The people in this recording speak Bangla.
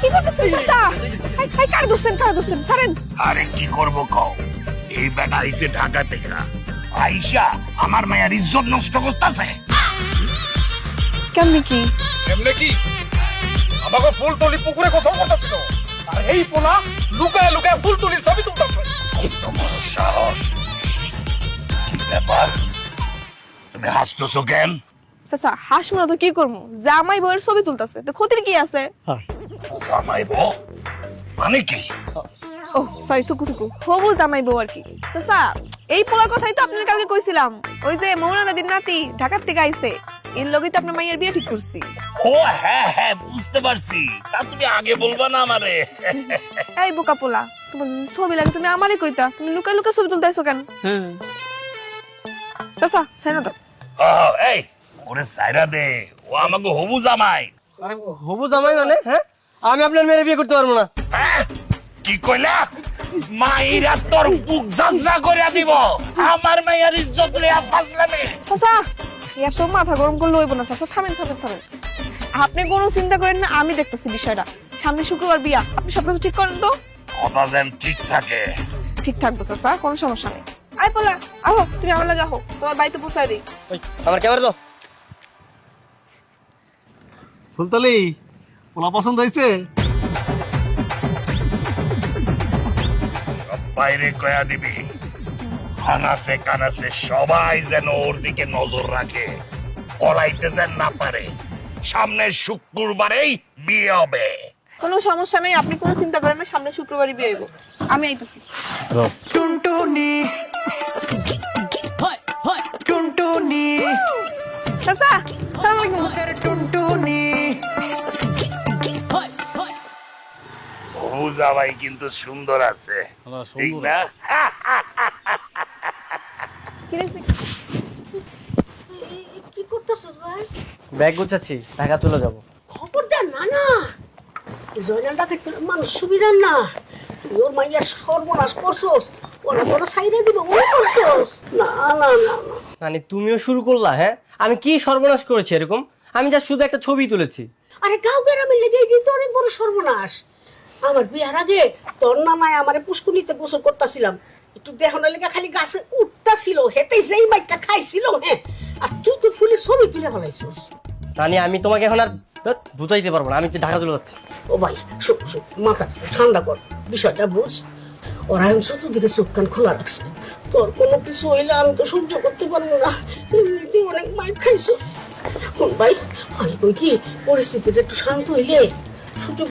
কি করতেছেন চাচা? হাই কার দোস্তেন ছাড়েন। আরে কি করব কও, এই বেটা আইছে ঢাকা থেকে, আইসা আমার মায়ের ইজ্জত নষ্ট করতেছে। কেমনে কি? এমনি কি আমাকে ফুল তুলি পুকুরে গোসল করতেছিল, আর এই পোলা লুকায় লুকায় ফুল তুলির ছবি তুলতেছে। এত বড় সাহস! কি ব্যাপার, তুমি হাসতেছো কেন? চাচা হাসবো না তো কি করবো? জামাই বউয়ের ছবি তুলতেছে, তো ক্ষতির কি আছে? জামাই বউ মানে কি? ও সরি, থুকু হবু জামাই বউ আর কি। চাচা এই পোলার কথাই তো আপনার কালকে কইছিলাম, ওই যে মৌলানা দিন নাতি ঢাকার থেকে আইছে, এর লগেই তো আপনার মাইয়ের বিয়ে ঠিক করছি। ও হ্যাঁ হ্যাঁ, বুঝতে পারছি। তা তুমি আগে বলবা না আমারে? এই বোকা পোলা, তোমার যদি ছবি লাগে তুমি আমারে কইতা, তুমি লুকায় লুকায় ছবি তুলতেছো কেন? চাচা সাইনা দাও। ও এই ওরে সাইরা দে, ও আমাকে হবু জামাই। আরে হবু জামাই মানে? হ্যাঁ, আমি আপনার মেয়ের বিয়ে করতে পারবো না। হ্যাঁ? কি কইলা? মাইরা তোর বুক যাত্রা করে দিব, আমার মায়ের ইজ্জত লইয়া ফাজলামে। চাচা এত মাথা গরম করলে হইব না চাচা, থামেন। আপনি কোনো চিন্তা করেন না, আমি দেখতেছি বিষয়টা। সামনে শুক্রবার বিয়া, আপনি সব কিছু ঠিক করেন তো। কথা যেন ঠিক থাকে। ঠিক থাকবো চাচা, কোনো সমস্যা নেই। আই পোলা আহো, তুমি আমার লাগে আহো, তোমার বাড়িতে পৌঁছায় দিই। ওই, আমার ক্যামেরা দাও। ফুলতলি পোলা পছন্দ হয়েছে? বাইরে কয়া দিবি, খানাসে কানাসে সবাই যেন ওর দিকে নজর রাখে, পলাইতে যেন না পারে। সামনের শুক্রবারেই বিয়ে হবে। কোনো সমস্যা নেই, আপনি কোনো চিন্তা করেন না, সামনে শুক্রবারই বিয়ে হইব। আমি আইতেছি। টুনটুনি টুনটুনি চাচা সালাম আলাইকুম। টুনটুনি। ও জামাই কিন্তু সুন্দর আছে, ঠিক না? কি রে? কি করতেছস ভাই? ব্যাগ গুছাচ্ছি, ঢাকা চলে যাব। খবর দেন না জয়নাল ডাকাত মানুষ সুবিধার না, তুই ওর মাইয়া সর্বনাশ করছস, ওরা তোরা সাইরা দিব মনে করছস? না না না না, মানে তুমিও শুরু করলা? হ্যাঁ, আমি কি সর্বনাশ করেছি এরকম? আমি যা শুধু একটা ছবি তুলেছি। আরে গাঁও গ্রামের লেগে এটি তো অনেক বড় সর্বনাশ। আমার বিয়ার আগে তোর নানায় আমারে পুষ্কুনিতে গোসল করতেছিলাম, একটু দেখানোর লেগে খালি গাছে উঠতাছিল, হেতে যেই মাইকটা খাইছিল, হ্যাঁ, আর তুই তো ফুলের ছবি তুলে ফেলাইছস। মানে আমি তোমাকে এখন আর বুঝাইতে পারবো না, আমি যে ঢাকা চলে যাচ্ছি। ও ভাই শোন মাথা ঠান্ডা কর, বিষয়টা বুঝ। ওরা এখন চতুর্দিকে চোখ কান খোলা রাখছে, তোর কোনো কিছু হইলে আমি তো সহ্য করতে পারবো না, এমনিতে অনেক মাইর খাইছো। ভাই আমি কই কি, পরিস্থিতিটা একটু শান্ত হইলে সুযোগ